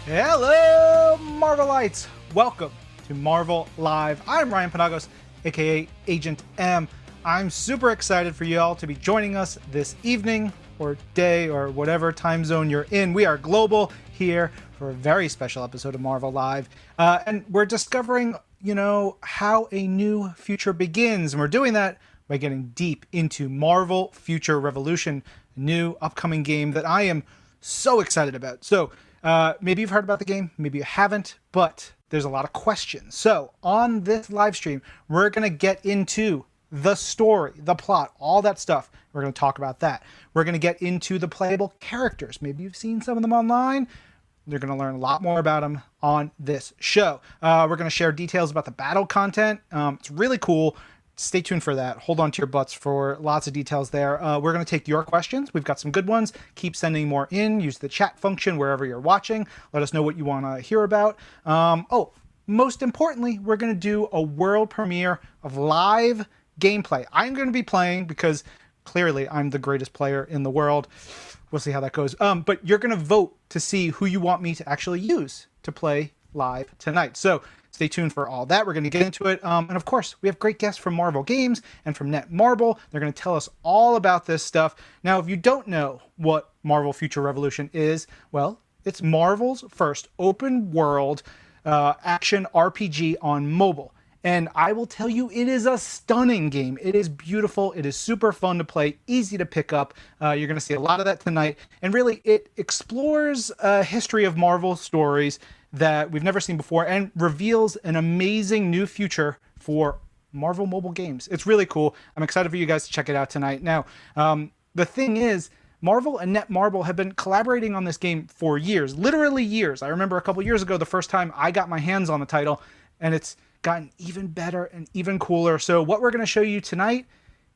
Hello, Marvelites! Welcome to Marvel Live. I'm Ryan Panagos, aka Agent M. I'm super excited for you all to be joining us this evening or day or whatever time zone you're in. We are global here for a very special episode of Marvel Live. And we're discovering, how a new future begins. And we're doing that by getting deep into Marvel Future Revolution, a new upcoming game that I am so excited about. So, maybe you've heard about the game, maybe you haven't, but there's a lot of questions. So on this live stream, we're going to get into the story, the plot, all that stuff. We're going to talk about that. We're going to get into the playable characters. Maybe you've seen some of them online. You're going to learn a lot more about them on this show. We're going to share details about the battle content. It's really cool. Stay tuned for that. Hold on to your butts for lots of details there. We're going to take your questions. We've got some good ones. Keep sending more in. Use the chat function wherever you're watching. Let us know what you want to hear about. Most importantly, we're going to do a world premiere of live gameplay. I'm going to be playing because clearly I'm the greatest player in the world. We'll see how that goes. But you're going to vote to see who you want me to actually use to play live tonight. So stay tuned for all that. We're going to get into it. And of course, we have great guests from Marvel Games and from Netmarble. They're going to tell us all about this stuff. Now, if you don't know what Marvel Future Revolution is, well, it's Marvel's first open world action RPG on mobile. And I will tell you, it is a stunning game. It is beautiful. It is super fun to play, easy to pick up. You're going to see a lot of that tonight. And really, it explores a history of Marvel stories that we've never seen before and reveals an amazing new future for Marvel mobile games. It's really cool. I'm excited for you guys to check it out tonight. Now, the thing is, Marvel and Netmarble have been collaborating on this game for years, literally years. I remember a couple years ago, the first time I got my hands on the title, and it's gotten even better and even cooler. So what we're going to show you tonight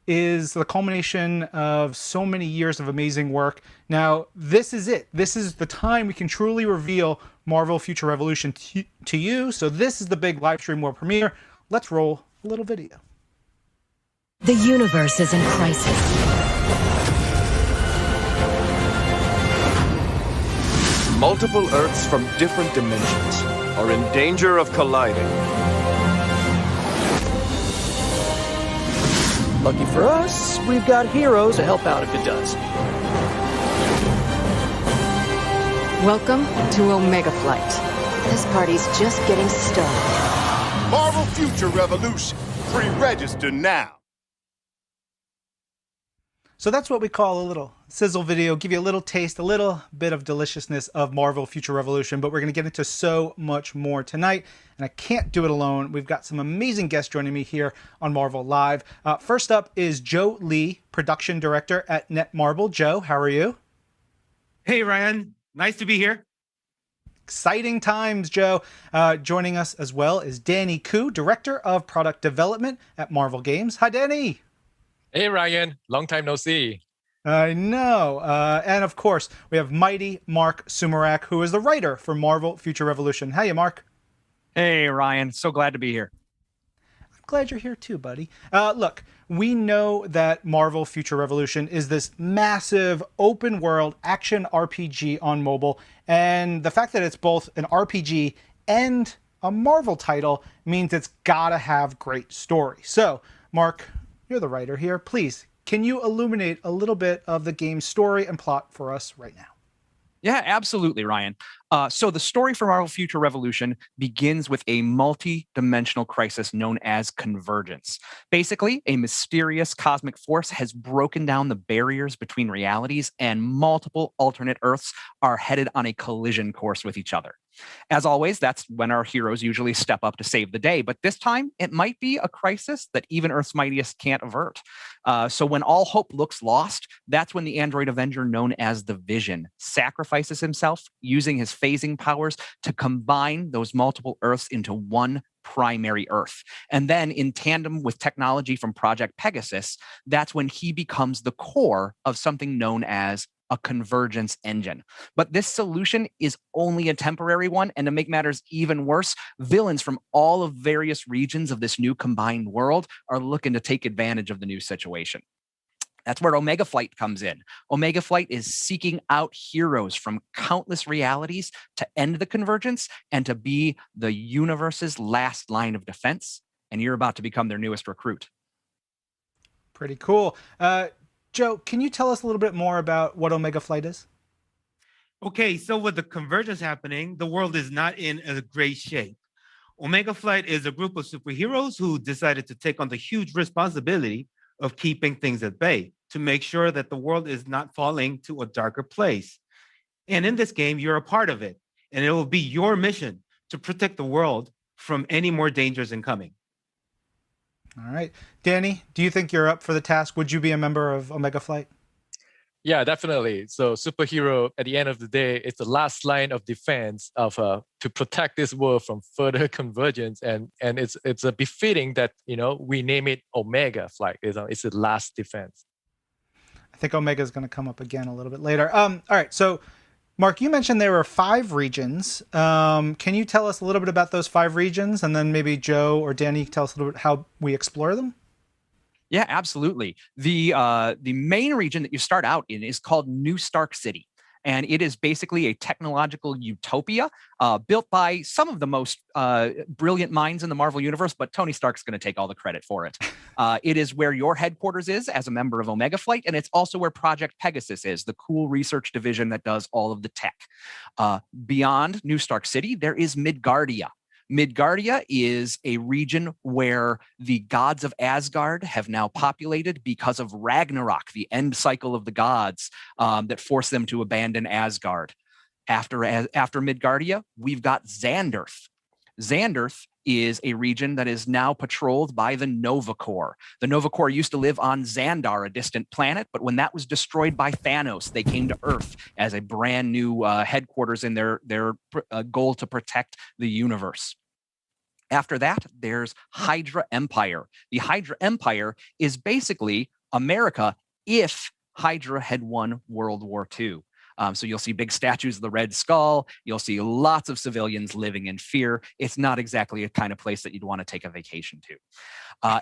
is the culmination of so many years of amazing work. Now, this is it. This is the time we can truly reveal Marvel Future Revolution to you. So this is the big live stream world premiere. Let's roll a little video. The universe is in crisis. Multiple Earths from different dimensions are in danger of colliding. Lucky for us, we've got heroes to help out if it does. Welcome to Omega Flight. This party's just getting started. Marvel Future Revolution. Pre-register now. So that's what we call a little sizzle video, give you a little taste, a little bit of deliciousness of Marvel Future Revolution, but we're going to get into so much more tonight, and I can't do it alone. We've got some amazing guests joining me here on Marvel Live. First up is Joe Lee, production director at Netmarble. Joe, how are you? Hey, Ryan. Nice to be here. Exciting times, Joe. Joining us as well is Danny Koo, director of product development at Marvel Games. Hi, Danny. Hey, Ryan. Long time no see. I know. And of course, we have mighty Mark Sumerak, who is the writer for Marvel Future Revolution. Hiya, Mark. Hey, Ryan. So glad to be here. I'm glad you're here too, buddy. Look, we know that Marvel Future Revolution is this massive open world action RPG on mobile. And the fact that it's both an RPG and a Marvel title means it's gotta have great story. So, Mark, you're the writer here. Please, can you illuminate a little bit of the game's story and plot for us right now? Yeah, absolutely, Ryan. So the story for Marvel Future Revolution begins with a multi-dimensional crisis known as convergence. Basically, a mysterious cosmic force has broken down the barriers between realities, and multiple alternate Earths are headed on a collision course with each other. As always, that's when our heroes usually step up to save the day, but this time it might be a crisis that even Earth's mightiest can't avert. So when all hope looks lost, that's when the android Avenger known as the Vision sacrifices himself using his phasing powers to combine those multiple Earths into one primary Earth. And then in tandem with technology from Project Pegasus, that's when he becomes the core of something known as a convergence engine. But this solution is only a temporary one, and to make matters even worse, villains from all of various regions of this new combined world are looking to take advantage of the new situation. That's where Omega Flight comes in. Omega Flight is seeking out heroes from countless realities to end the convergence and to be the universe's last line of defense. And you're about to become their newest recruit. Pretty cool. Joe, can you tell us a little bit more about what Omega Flight is? Okay, so with the convergence happening, the world is not in a great shape. Omega Flight is a group of superheroes who decided to take on the huge responsibility of keeping things at bay to make sure that the world is not falling to a darker place. And in this game, you're a part of it, and it will be your mission to protect the world from any more dangers incoming. All right. Danny, do you think you're up for the task? Would you be a member of Omega Flight? Yeah, definitely. So superhero, at the end of the day, it's the last line of defense of to protect this world from further convergence, and it's a befitting that we name it Omega Flight. It's the last defense. I think Omega is going to come up again a little bit later. All right. So, Mark, you mentioned there were 5 regions. Can you tell us a little bit about those 5 regions, and then maybe Joe or Danny tell us a little bit how we explore them? Yeah, absolutely. The main region that you start out in is called New Stark City. And it is basically a technological utopia built by some of the most brilliant minds in the Marvel Universe, but Tony Stark's going to take all the credit for it. It is where your headquarters is as a member of Omega Flight, and it's also where Project Pegasus is, the cool research division that does all of the tech. Beyond New Stark City, there is Midgardia. Midgardia is a region where the gods of Asgard have now populated because of Ragnarok, the end cycle of the gods that forced them to abandon Asgard. After Midgardia, we've got Xanderth. Xanderth is a region that is now patrolled by the Nova Corps. The Nova Corps used to live on Xandar, a distant planet, but when that was destroyed by Thanos, they came to Earth as a brand new headquarters in their goal to protect the universe. After that, there's Hydra Empire. The Hydra Empire is basically America if Hydra had won World War II. So you'll see big statues of the Red Skull. You'll see lots of civilians living in fear. It's not exactly a kind of place that you'd want to take a vacation to.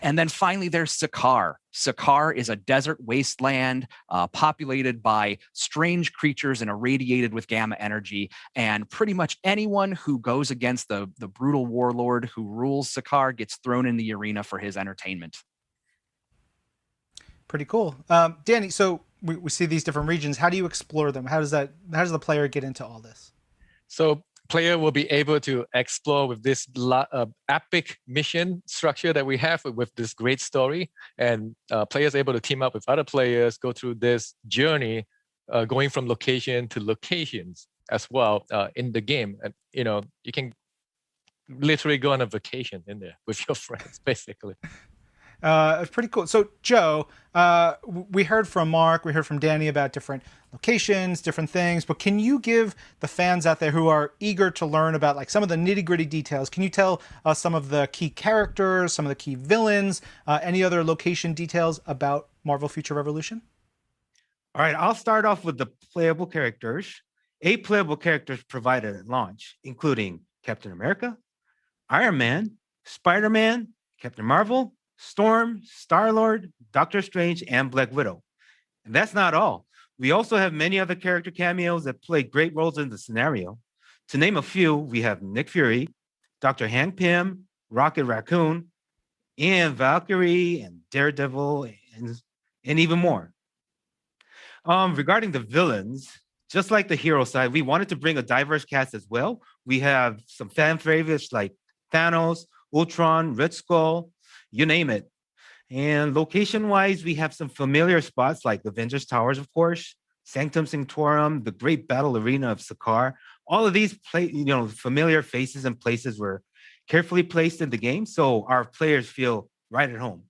And then finally, there's Sakaar. Sakaar is a desert wasteland populated by strange creatures and irradiated with gamma energy. And pretty much anyone who goes against the brutal warlord who rules Sakaar gets thrown in the arena for his entertainment. Pretty cool. Danny, so we see these different regions. How do you explore them? How does the player get into all this? So player will be able to explore with this epic mission structure that we have with this great story, and players able to team up with other players, go through this journey, going from location to locations as well in the game. And you can literally go on a vacation in there with your friends, basically. It's pretty cool. So, Joe, we heard from Mark, we heard from Danny about different locations, different things, but can you give the fans out there who are eager to learn about like some of the nitty-gritty details, can you tell us some of the key characters, some of the key villains, any other location details about Marvel Future Revolution? All right, I'll start off with the playable characters. 8 playable characters provided at launch, including Captain America, Iron Man, Spider-Man, Captain Marvel, Storm, Star-Lord, Doctor Strange, and Black Widow. And that's not all. We also have many other character cameos that play great roles in the scenario. To name a few, we have Nick Fury, Dr. Hank Pym, Rocket Raccoon, and Valkyrie, and Daredevil, and even more. Regarding the villains, just like the hero side, we wanted to bring a diverse cast as well. We have some fan favorites like Thanos, Ultron, Red Skull, you name it. And location-wise, we have some familiar spots like Avengers Towers, of course, Sanctum Sanctorum, the great battle arena of Sakaar. All of these familiar faces and places were carefully placed in the game, so our players feel right at home.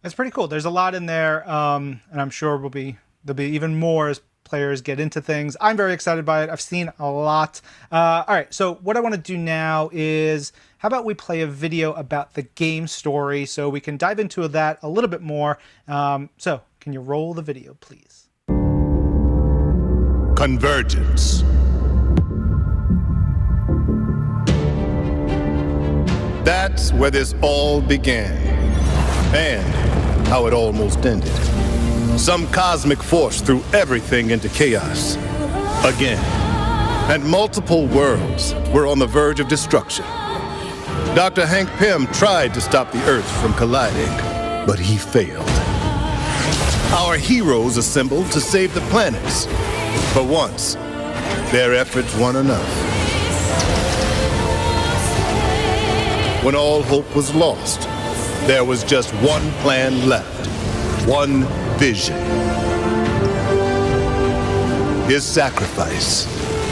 That's pretty cool. There's a lot in there, and I'm sure there'll be even more as players get into things. I'm very excited by it. I've seen a lot. All right, so what I want to do now is, how about we play a video about the game story so we can dive into that a little bit more. So can you roll the video, please? Convergence. That's where this all began, and how it almost ended. Some cosmic force threw everything into chaos. Again. And multiple worlds were on the verge of destruction. Dr. Hank Pym tried to stop the Earth from colliding, but he failed. Our heroes assembled to save the planets. For once, their efforts weren't enough. When all hope was lost, there was just one plan left, one vision. His sacrifice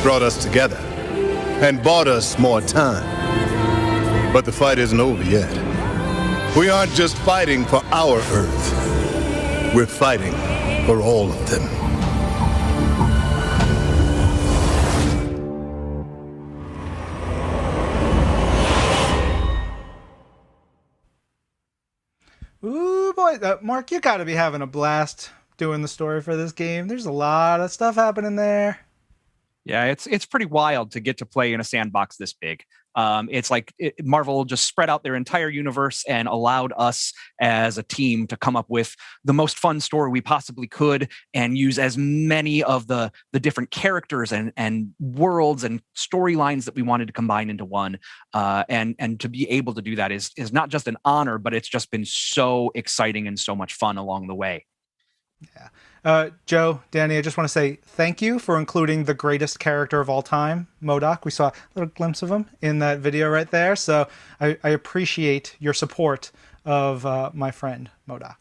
brought us together and bought us more time. But the fight isn't over yet. We aren't just fighting for our Earth. We're fighting for all of them. Ooh, boy. Mark, you got to be having a blast doing the story for this game. There's a lot of stuff happening there. Yeah, it's pretty wild to get to play in a sandbox this big. It's like Marvel just spread out their entire universe and allowed us as a team to come up with the most fun story we possibly could and use as many of the different characters and worlds and storylines that we wanted to combine into one. And to be able to do that is not just an honor, but it's just been so exciting and so much fun along the way. Yeah. Joe, Danny, I just want to say thank you for including the greatest character of all time, MODOK. We saw a little glimpse of him in that video right there. So I appreciate your support of my friend, MODOK.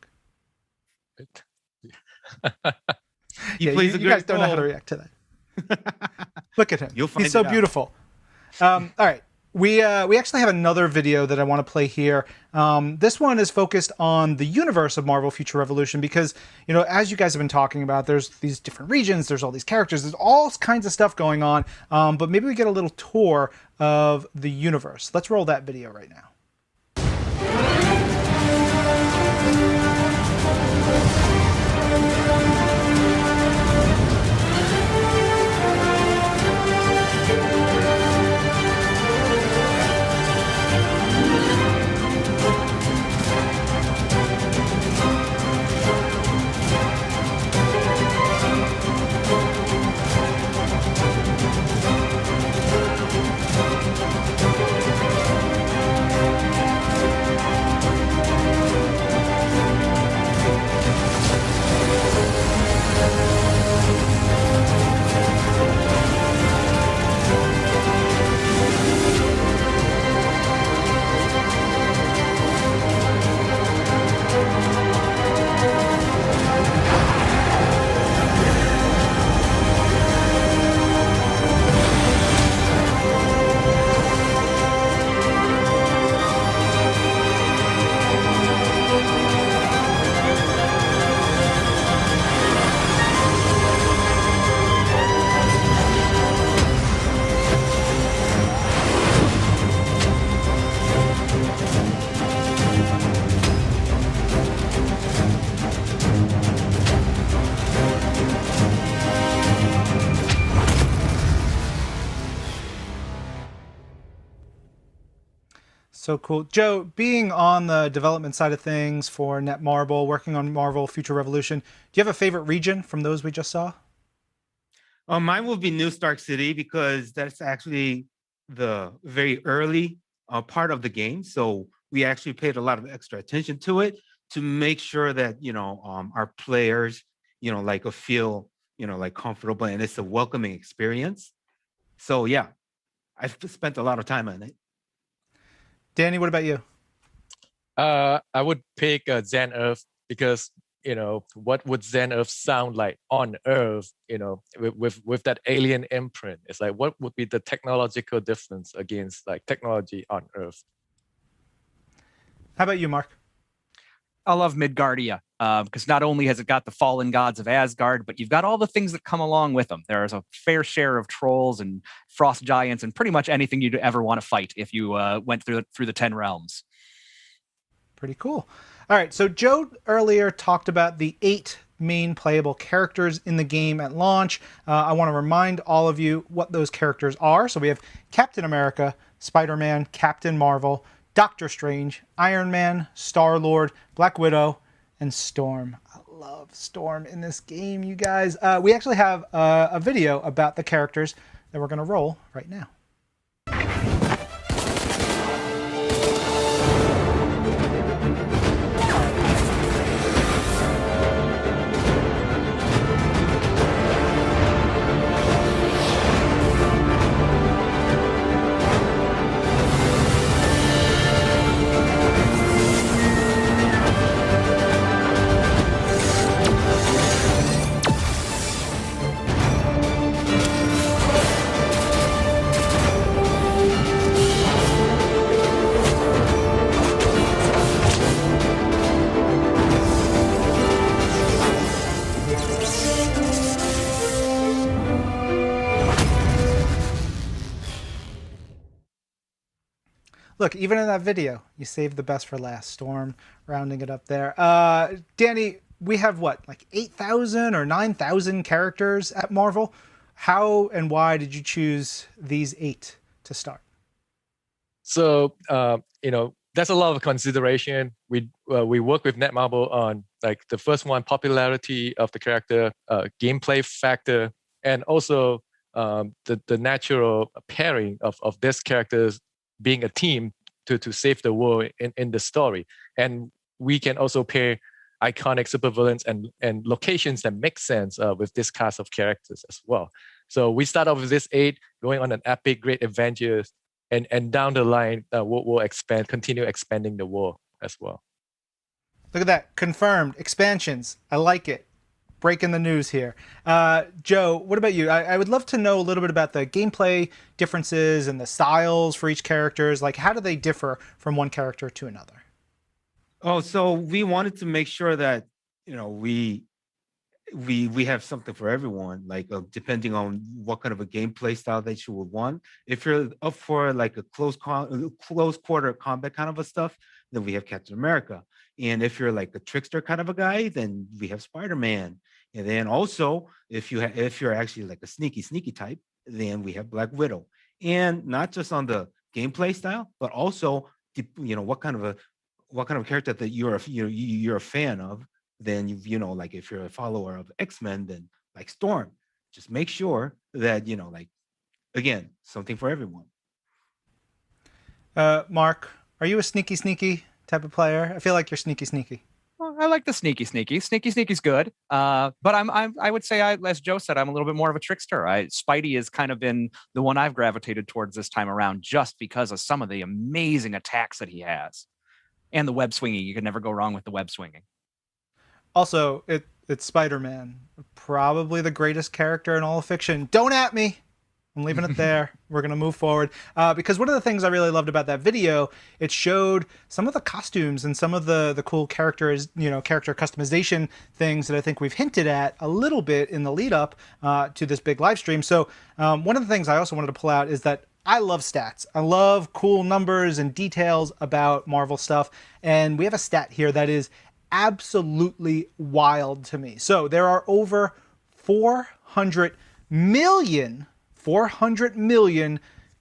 He plays a you guys great don't know how to role. react to that. Look at him. You'll find He's so it out. beautiful. All right. We actually have another video that I want to play here. This one is focused on the universe of Marvel Future Revolution because, you know, as you guys have been talking about, there's these different regions, there's all these characters, there's all kinds of stuff going on. But maybe we get a little tour of the universe. Let's roll that video right now. So cool. Joe, being on the development side of things for Netmarble, working on Marvel Future Revolution, do you have a favorite region from those we just saw? Mine will be New Stark City because that's actually the very early part of the game. So we actually paid a lot of extra attention to it to make sure that, you know, our players, you know, like feel, you know, like comfortable and it's a welcoming experience. So yeah, I've spent a lot of time on it. Danny, what about you? I would pick Zen Earth because, you know, what would Zen Earth sound like on Earth, you know, with that alien imprint? It's like, what would be the technological difference against like technology on Earth? How about you, Mark? I love Midgardia because not only has it got the fallen gods of Asgard, but you've got all the things that come along with them. There's a fair share of trolls and frost giants and pretty much anything you'd ever want to fight if you went through the 10 realms. Pretty cool. All right, so Joe earlier talked about the 8 main playable characters in the game at launch. I want to remind all of you what those characters are. So we have Captain America, Spider-Man, Captain Marvel, Doctor Strange, Iron Man, Star-Lord, Black Widow, and Storm. I love Storm in this game, you guys. We actually have a video about the characters that we're going to roll right now. Look, even in that video, you saved the best for last. Storm, rounding it up there. Danny, we have what, like 8,000 or 9,000 characters at Marvel? How and why did you choose these 8 to start? So, there's a lot of consideration. We work with Netmarble on like the first one, popularity of the character, gameplay factor, and also the natural pairing of these characters being a team to save the world in the story. And we can also pair iconic supervillains and locations that make sense with this cast of characters as well. So we start off with this 8, going on an epic, great adventures, and down the line, we'll continue expanding the world as well. Look at that, confirmed, expansions. I like it. Breaking the news here. Joe, what about you? I would love to know a little bit about the gameplay differences and the styles for each characters. Like, how do they differ from one character to another? Oh, so we wanted to make sure that, we have something for everyone, like depending on what kind of a gameplay style that you would want. If you're up for like a close quarter combat kind of a stuff, then we have Captain America. And if you're like a trickster kind of a guy, then we have Spider-Man. And then also, if you're actually like a sneaky type, then we have Black Widow. And not just on the gameplay style, but also what kind of character that you're a fan of. Then like if you're a follower of X-Men, then like Storm. Just make sure that again, something for everyone. Mark, are you a sneaky type of player? I feel like you're sneaky. Well, I like the sneaky. Sneaky's good. But I would say, as Joe said, I'm a little bit more of a trickster. Spidey has kind of been the one I've gravitated towards this time around, just because of some of the amazing attacks that he has, and the web swinging. You can never go wrong with the web swinging. Also, it's Spider-Man, probably the greatest character in all of fiction. Don't at me. I'm leaving it there. We're going to move forward. Because one of the things I really loved about that video, it showed some of the costumes and some of the cool character customization things that I think we've hinted at a little bit in the lead up to this big live stream. So one of the things I also wanted to pull out is that I love stats. I love cool numbers and details about Marvel stuff. And we have a stat here that is absolutely wild to me. So there are over 400 million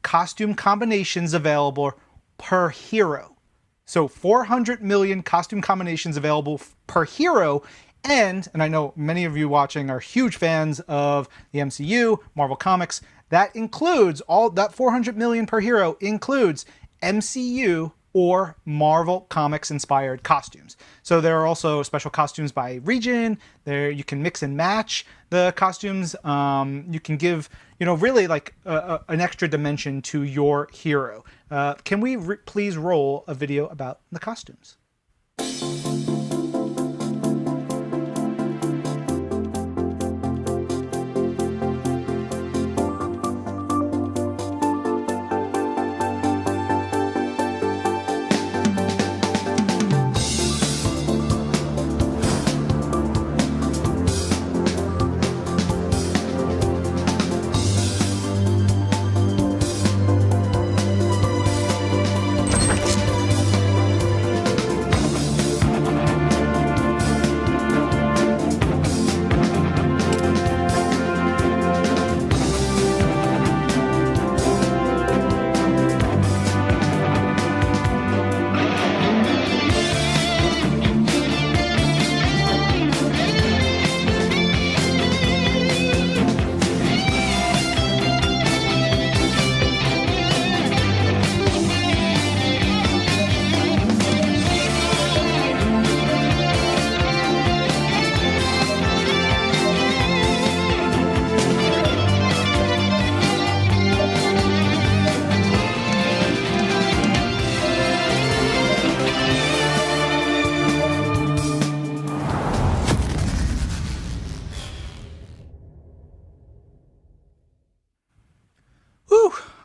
costume combinations available per hero. So 400 million costume combinations available per hero. And I know many of you watching are huge fans of the MCU, Marvel Comics. That includes that 400 million per hero includes MCU or Marvel Comics inspired costumes. So there are also special costumes by region. There you can mix and match the costumes. You can give, really like an extra dimension to your hero. Can we please roll a video about the costumes?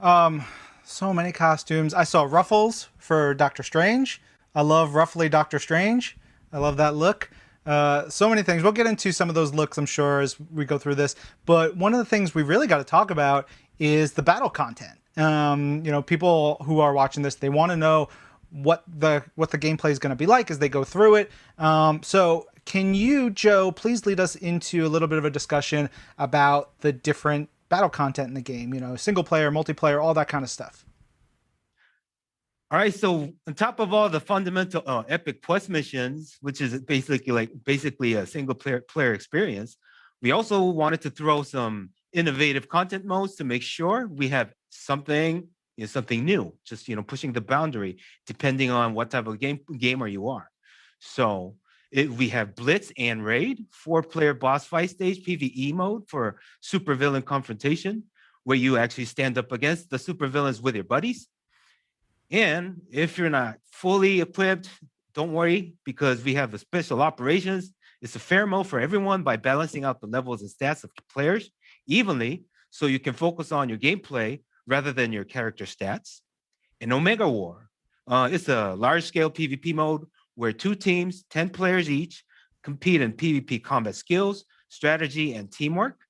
So many costumes. I saw Ruffles for Doctor Strange. I love Ruffly Doctor Strange. I love that look. So many things. We'll get into some of those looks, I'm sure, as we go through this. But one of the things we really got to talk about is the battle content. People who are watching this, they want to know what the gameplay is going to be like as they go through it. So can you, Joe, please lead us into a little bit of a discussion about the different battle content in the game? Single player, multiplayer, all that kind of stuff. All right, so on top of all the fundamental Epic Plus missions, which is basically a single player experience, we also wanted to throw some innovative content modes to make sure we have something new, just pushing the boundary depending on what type of gamer you are. So we have Blitz and Raid, 4-player boss fight stage PvE mode for supervillain confrontation, where you actually stand up against the supervillains with your buddies. And if you're not fully equipped, don't worry, because we have the special operations. It's a fair mode for everyone by balancing out the levels and stats of players evenly, so you can focus on your gameplay rather than your character stats. And Omega War, it's a large-scale PvP mode where 2 teams, 10 players each, compete in PvP combat skills, strategy, and teamwork.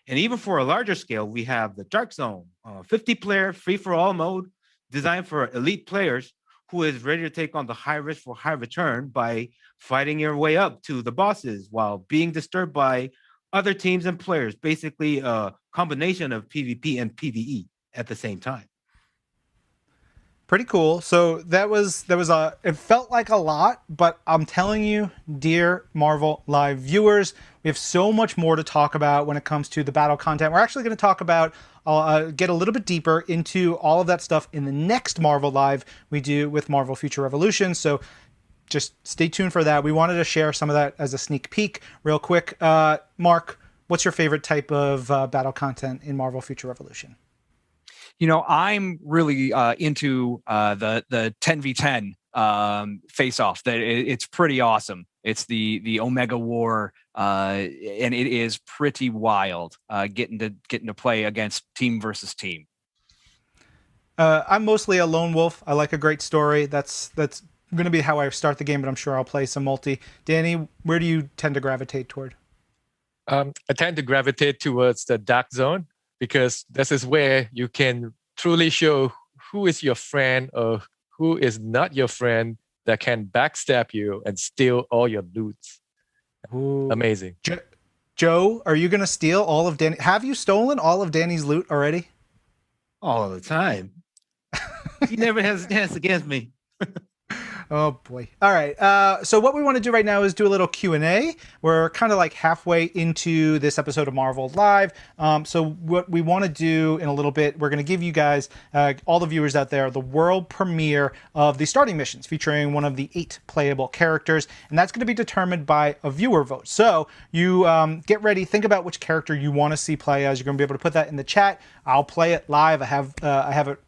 And even for a larger scale, we have the Dark Zone, 50-player free-for-all mode, designed for elite players who is ready to take on the high risk for high return by fighting your way up to the bosses while being disturbed by other teams and players, basically a combination of PvP and PvE at the same time. Pretty cool. So it felt like a lot, but I'm telling you, dear Marvel Live viewers, we have so much more to talk about when it comes to the battle content. We're actually going to talk about, get a little bit deeper into all of that stuff in the next Marvel Live we do with Marvel Future Revolution. So just stay tuned for that. We wanted to share some of that as a sneak peek real quick. Mark, what's your favorite type of battle content in Marvel Future Revolution? I'm really into the 10v10 face-off. That it's pretty awesome. It's the Omega War, and it is pretty wild. Getting to play against team versus team. I'm mostly a lone wolf. I like a great story. That's going to be how I start the game, but I'm sure I'll play some multi. Danny, where do you tend to gravitate toward? I tend to gravitate towards the Dark Zone, because this is where you can truly show who is your friend or who is not your friend that can backstab you and steal all your loot. Ooh. Amazing. Joe, are you going to steal all of Danny? Have you stolen all of Danny's loot already? All the time. He never has a chance against me. Oh boy. All right. So what we want to do right now is do a little Q&A. We're kind of like halfway into this episode of Marvel Live. So what we want to do in a little bit, we're going to give you guys, all the viewers out there, the world premiere of the starting missions featuring one of the 8 playable characters. And that's going to be determined by a viewer vote. So you get ready, think about which character you want to see play as. You're going to be able to put that in the chat. I'll play it live. I have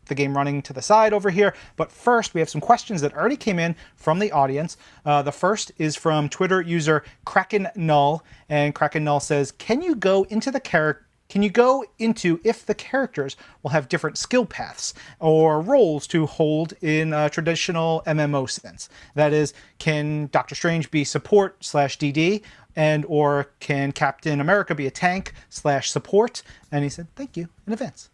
the game running to the side over here. But first, we have some questions that already came in from the audience. The first is from Twitter user Kraken Null, and Kraken Null says, Can you go into if the characters will have different skill paths or roles to hold in a traditional MMO sense? That is, can Doctor Strange be support/DD, and or can Captain America be a tank/support? And he said, thank you in advance.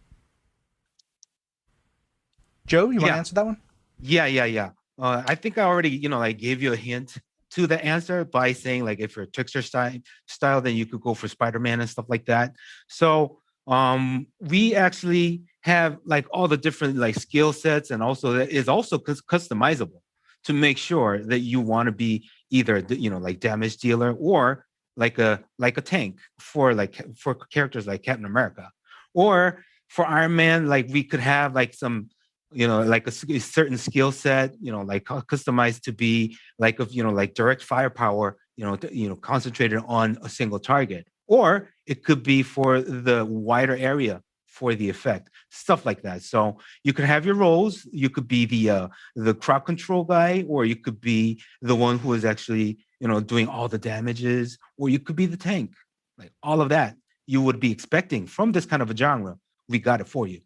Joe, you want to answer that one? Yeah. I think I already, gave you a hint to the answer by saying, like, if you're a trickster style, then you could go for Spider-Man and stuff like that. So we actually have like all the different like skill sets, and also that is also customizable to make sure that you want to be either like damage dealer or like a tank for characters like Captain America, or for Iron Man, like we could have like some like a certain skill set, like customized to be like like direct firepower, concentrated on a single target, or it could be for the wider area for the effect, stuff like that. So you could have your roles. You could be the crowd control guy, or you could be the one who is actually doing all the damages, or you could be the tank. Like all of that you would be expecting from this kind of a genre. We got it for you.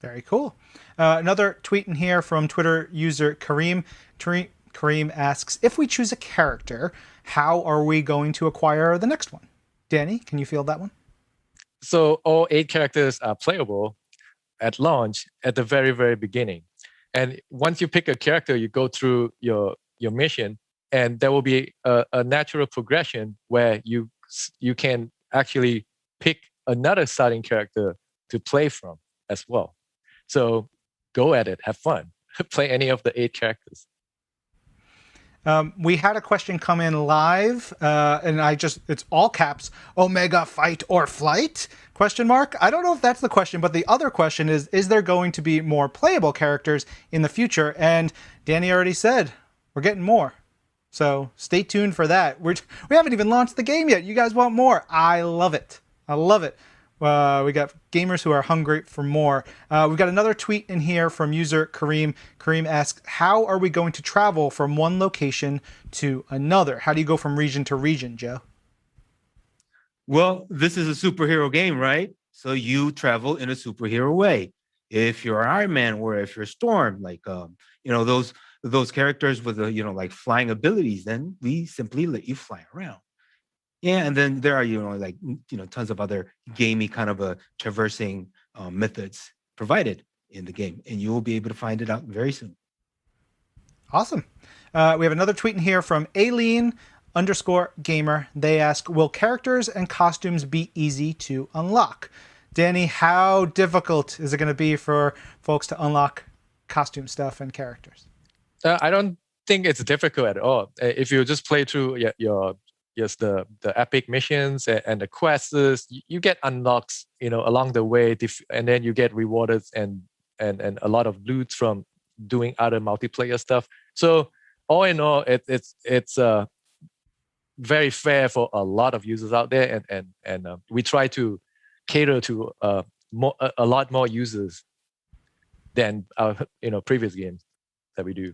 Very cool. Another tweet in here from Twitter user Kareem. Kareem asks, if we choose a character, how are we going to acquire the next one? Danny, can you field that one? So all 8 characters are playable at launch at the very, very beginning. And once you pick a character, you go through your mission, and there will be a natural progression where you can actually pick another starting character to play from as well. So go at it, have fun, play any of the 8 characters. We had a question come in live, and it's all caps, Omega fight or flight? ? I don't know if that's the question, but the other question is there going to be more playable characters in the future? And Danny already said, we're getting more. So stay tuned for that. We haven't even launched the game yet. You guys want more. I love it. I love it. We got gamers who are hungry for more. We've got another tweet in here from user Kareem. Kareem asks, how are we going to travel from one location to another? How do you go from region to region, Joe? Well, this is a superhero game, right? So you travel in a superhero way. If you're Iron Man or if you're Storm, like those characters with like flying abilities, then we simply let you fly around. Yeah, and then there are tons of other gamey kind of traversing methods provided in the game, and you will be able to find it out very soon. Awesome. We have another tweet in here from Aileen_gamer. They ask, will characters and costumes be easy to unlock? Danny, how difficult is it going to be for folks to unlock costume stuff and characters? I don't think it's difficult at all. If you just play through the epic missions and the quests, you get unlocks, along the way, and then you get rewarded and a lot of loot from doing other multiplayer stuff. So all in all, it's very fair for a lot of users out there, and we try to cater to a lot more users than our previous games that we do.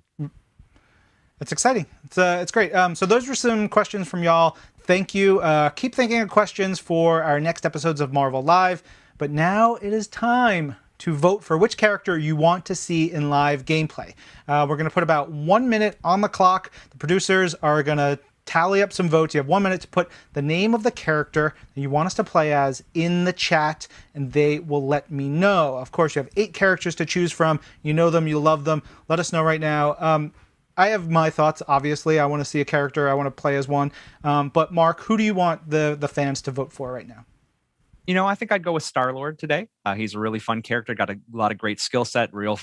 It's exciting. It's great. So those were some questions from y'all. Thank you. Keep thinking of questions for our next episodes of Marvel Live. But now it is time to vote for which character you want to see in live gameplay. We're going to put about 1 minute on the clock. The producers are going to tally up some votes. You have 1 minute to put the name of the character that you want us to play as in the chat, and they will let me know. Of course, you have 8 characters to choose from. You know them. You love them. Let us know right now. I have my thoughts, obviously. I want to see a character. I want to play as one. But Mark, who do you want the fans to vote for right now? I think I'd go with Star-Lord today. He's a really fun character, got a lot of great skill set, real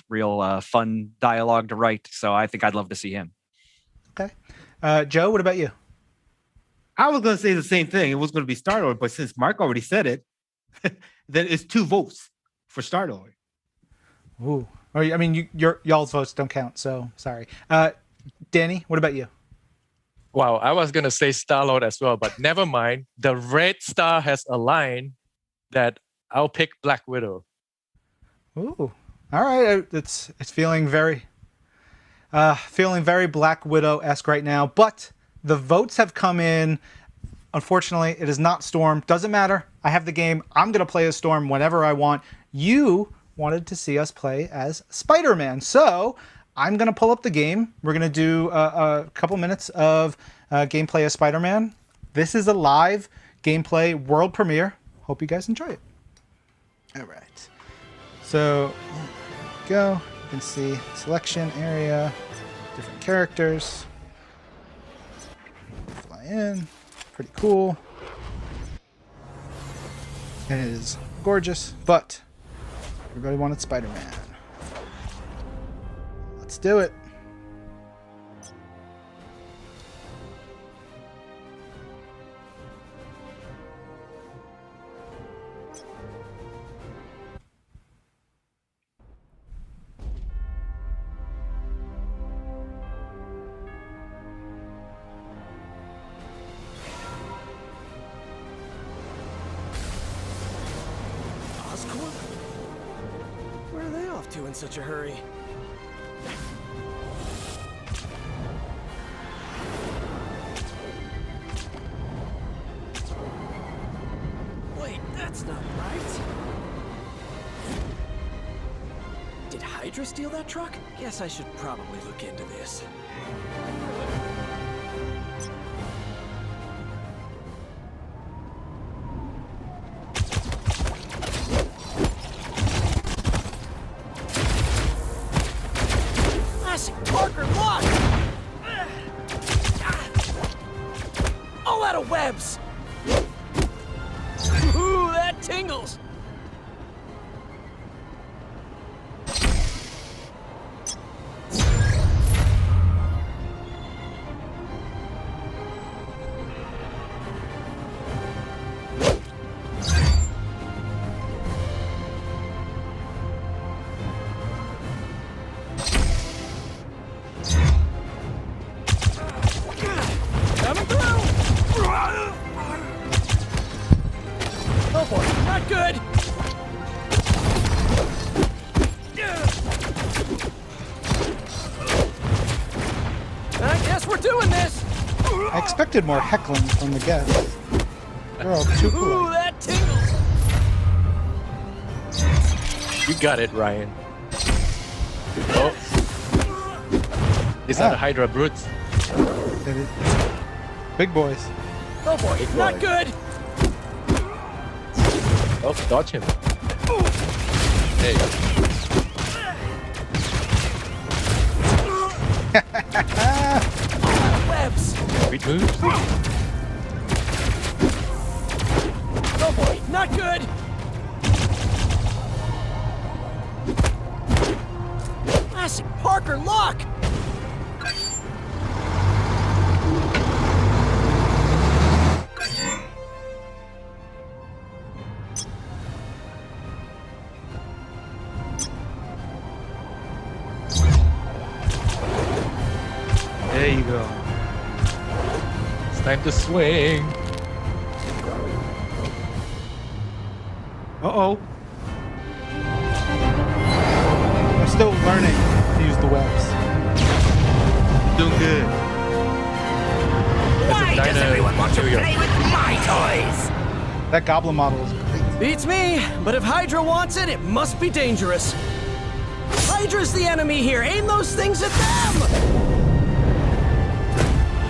fun dialogue to write. So I think I'd love to see him. Okay. Joe, what about you? I was going to say the same thing. It was going to be Star-Lord, but since Mark already said it, then it's 2 votes for Star-Lord. Ooh. I mean, y'all's votes don't count, so sorry. Danny, what about you? Wow, I was going to say Star-Lord as well, but never mind. The red star has aligned that I'll pick Black Widow. Ooh. All right. It's feeling very Black Widow-esque right now, but the votes have come in. Unfortunately, it is not Storm. Doesn't matter. I have the game. I'm going to play as Storm whenever I want. You wanted to see us play as Spider-Man. So I'm going to pull up the game. We're going to do a couple minutes of gameplay as Spider-Man. This is a live gameplay world premiere. Hope you guys enjoy it. All right. So there we go. You can see selection area, different characters. Fly in. Pretty cool. And it is gorgeous, but everybody wanted Spider-Man. Let's do it. In such a hurry. Wait, that's not right. Did Hydra steal that truck? Guess I should probably look into this. Classic Parker lock! All out of webs! Ooh, that tingles! Coming through! Oh boy, not good! I guess we're doing this! I expected more heckling from the guests. They're all too Ooh, polite. that tingles! You got it, Ryan. Oh. These are the Hydra brutes. Did it. Big boys. Oh boy, Big not boy. good! Oh, dodge him. There you go. Webs! Sweet moves. Oh boy, not good! Classic Parker lock! There you go. It's time to swing. Uh-oh. I'm still learning to use the webs. Doing good. Why does everyone want to play with my toys? That goblin model is great. Beats me, but if Hydra wants it, it must be dangerous. Hydra's the enemy here. Aim those things at them!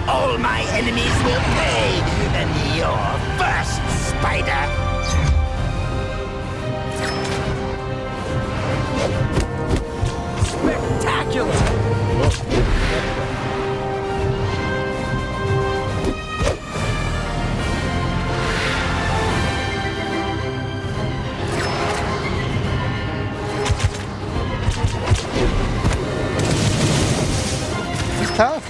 All my enemies will pay, and you're first, Spider. Spectacular! He's tough.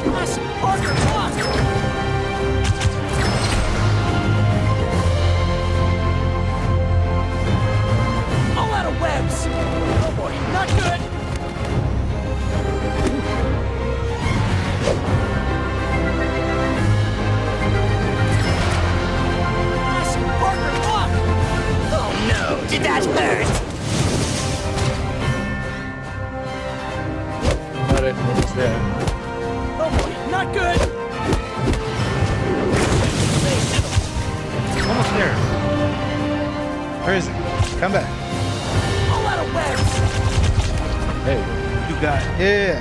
Classic Parker lock! All out of webs! Oh boy, not good! Classic Parker lock! Oh no, did that hurt? Got it. Almost there. Oh boy, not good! Almost there. Where is he? Come back. All out of webs! There you go. You got it. Yeah.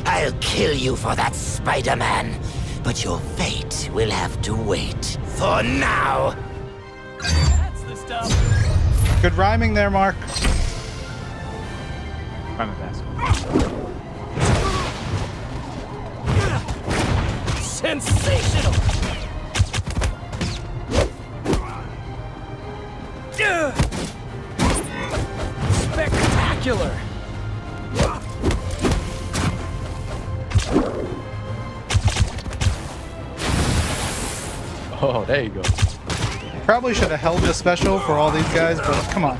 I'll kill you for that, Spider-Man. But your fate will have to wait. For now. That's the stuff! Good rhyming there, Mark. Try my best. Sensational! Spectacular! Oh, there you go. Probably should have held this special for all these guys, but come on.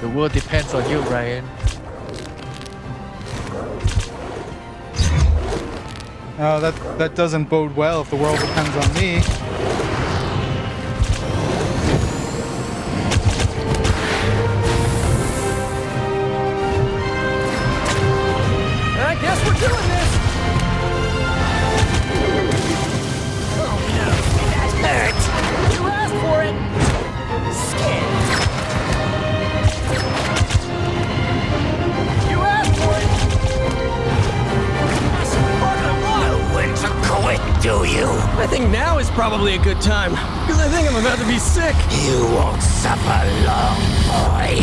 The world depends on you, Ryan. Oh, that doesn't bode well if the world depends on me. probably a good time, because I think I'm about to be sick. You won't suffer long, boy.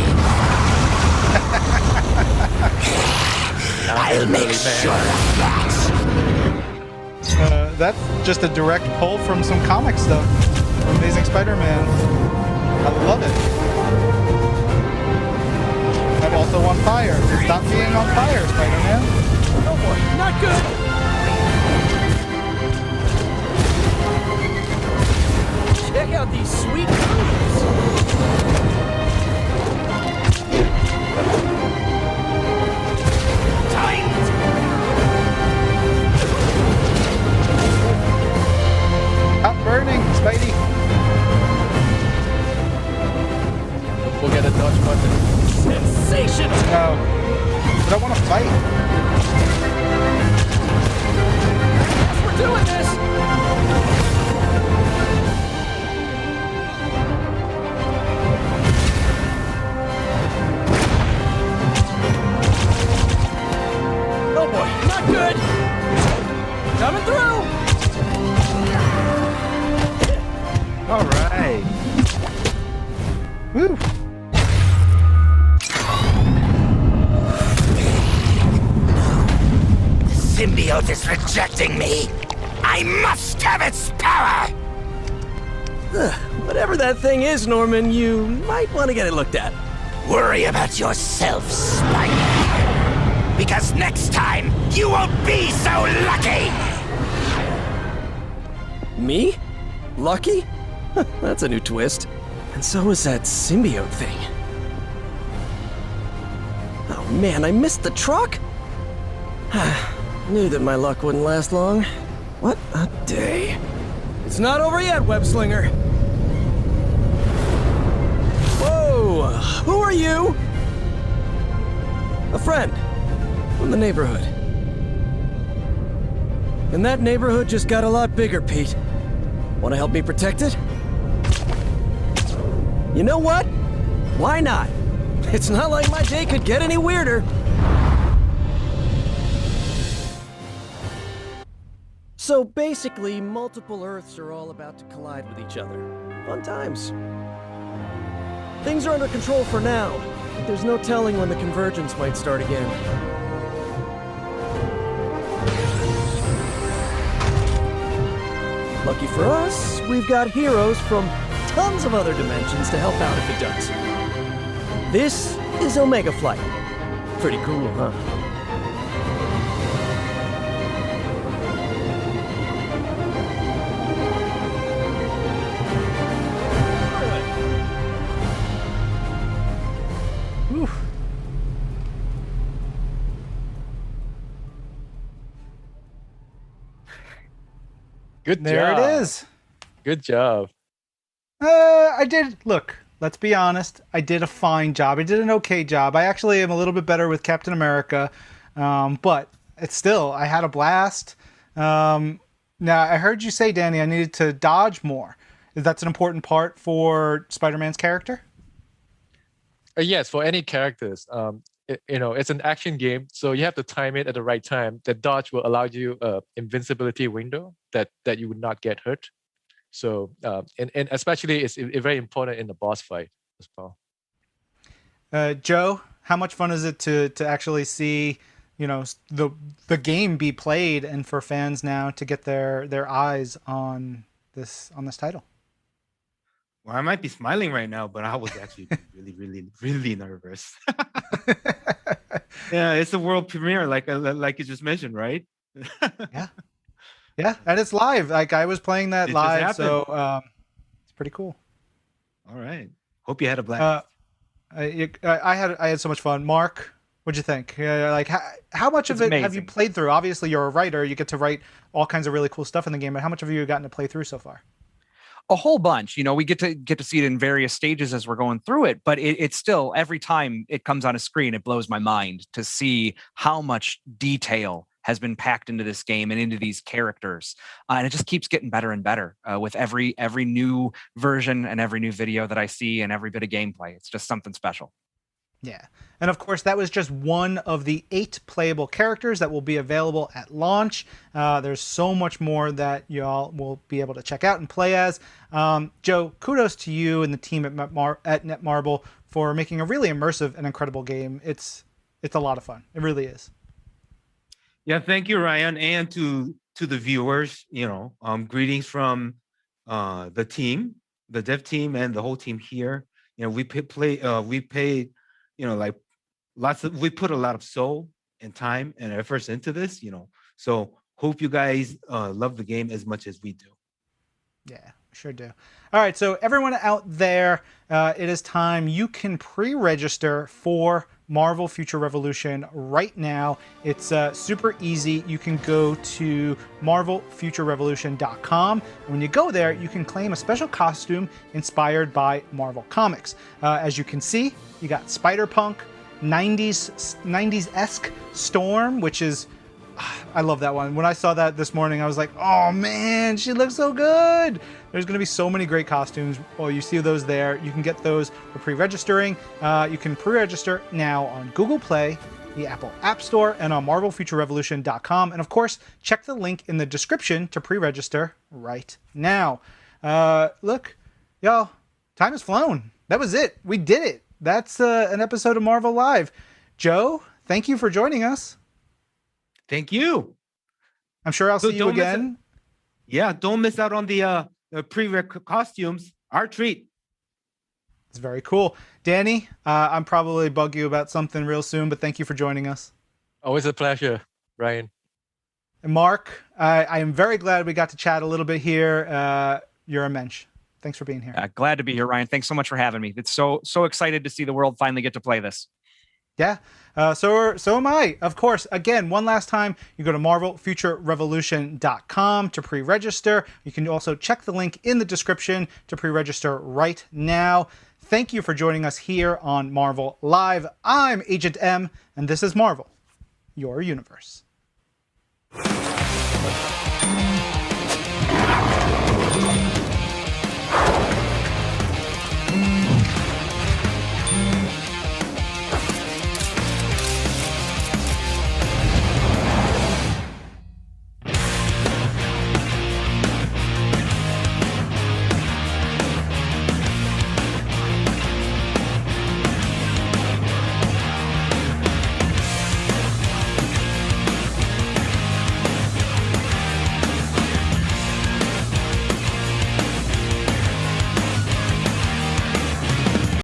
I'll make sure of that. That's just a direct pull from some comic stuff. Amazing Spider-Man. I love it. I'm also on fire. Stop being on fire, Spider-Man. Oh boy, not good. Check out these sweet moves. Stop burning, Spidey. We'll get a dodge button. Sensational. No. But I want to fight. We're doing this. Oh boy, not good. Coming through. All right. Woo. The symbiote is rejecting me. I must have its power. Whatever that thing is, Norman, you might want to get it looked at. Worry about yourself, Spider. Because next time, you won't be so lucky. Me? Lucky? That's a new twist. And so is that symbiote thing. Oh man, I missed the truck? Knew that my luck wouldn't last long. What a day. It's not over yet, Webslinger. Whoa! Who are you? A friend from the neighborhood. And that neighborhood just got a lot bigger, Pete. Want to help me protect it? You know what? Why not? It's not like my day could get any weirder. So basically, multiple Earths are all about to collide with each other. Fun times. Things are under control for now, but there's no telling when the convergence might start again. Lucky for us, we've got heroes from tons of other dimensions to help out if it does. This is Omega Flight. Pretty cool, huh? Whew. Good There job. it is. Good job. I did, look, let's be honest. I did a fine job. I did an okay job. I actually am a little bit better with Captain America. But it's still, I had a blast. Now, I heard you say, Danny, I needed to dodge more. That's an important part for Spider-Man's character? Yes, for any characters. It's an action game, so you have to time it at the right time. The dodge will allow you invincibility window that you would not get hurt. So, and especially it's very important in the boss fight as well. Joe, how much fun is it to actually see, the game be played, and for fans now to get their eyes on this title? Well, I might be smiling right now, but I was actually really, really, really nervous. Yeah, it's a world premiere, like you just mentioned, right? Yeah, and it's live. Like, I was playing that It just live, happened. so it's pretty cool. All right. Hope you had a blast. I had so much fun. Mark, what'd you think? Like, how much of It's it have you amazing. played through? Obviously, you're a writer. You get to write all kinds of really cool stuff in the game. But how much have you gotten to play through so far? A whole bunch. We get to see it in various stages as we're going through it, but it's still, every time it comes on a screen, it blows my mind to see how much detail has been packed into this game and into these characters, and it just keeps getting better and better with every new version and every new video that I see and every bit of gameplay. It's just something special. Yeah. And of course, that was just one of the 8 playable characters that will be available at launch. There's so much more that y'all will be able to check out and play as. Joe, kudos to you and the team at Netmarble for making a really immersive and incredible game. It's a lot of fun. It really is. Yeah, thank you, Ryan, and to the viewers. Greetings from the team, the dev team, and the whole team here. We paid, like we put a lot of soul and time and efforts into this. So hope you guys love the game as much as we do. Yeah, sure do. All right, so everyone out there, it is time. You can pre-register for Marvel Future Revolution right now. It's super easy. You can go to marvelfuturerevolution.com. When you go there, you can claim a special costume inspired by Marvel Comics. As you can see, you got Spider-Punk, 90s-esque Storm, which is... I love that one. When I saw that this morning, I was like, oh man, she looks so good. There's going to be so many great costumes. Well, you see those there. You can get those for pre-registering. You can pre-register now on Google Play, the Apple App Store, and on marvelfuturerevolution.com. And of course, check the link in the description to pre-register right now. Look, y'all, time has flown. That was it. We did it. That's an episode of Marvel Live. Joe, thank you for joining us. Thank you. I'm sure I'll see you again. Don't miss out on the pre-rec costumes. Our treat. It's very cool. Danny, I'm probably bug you about something real soon, but thank you for joining us. Always a pleasure, Ryan. And Mark, I am very glad we got to chat a little bit here. You're a mensch. Thanks for being here. Glad to be here, Ryan. Thanks so much for having me. It's so excited to see the world finally get to play this. Yeah, so am I. Of course, again, one last time, you go to marvelfuturerevolution.com to pre-register. You can also check the link in the description to pre-register right now. Thank you for joining us here on Marvel Live. I'm Agent M, and this is Marvel, your universe.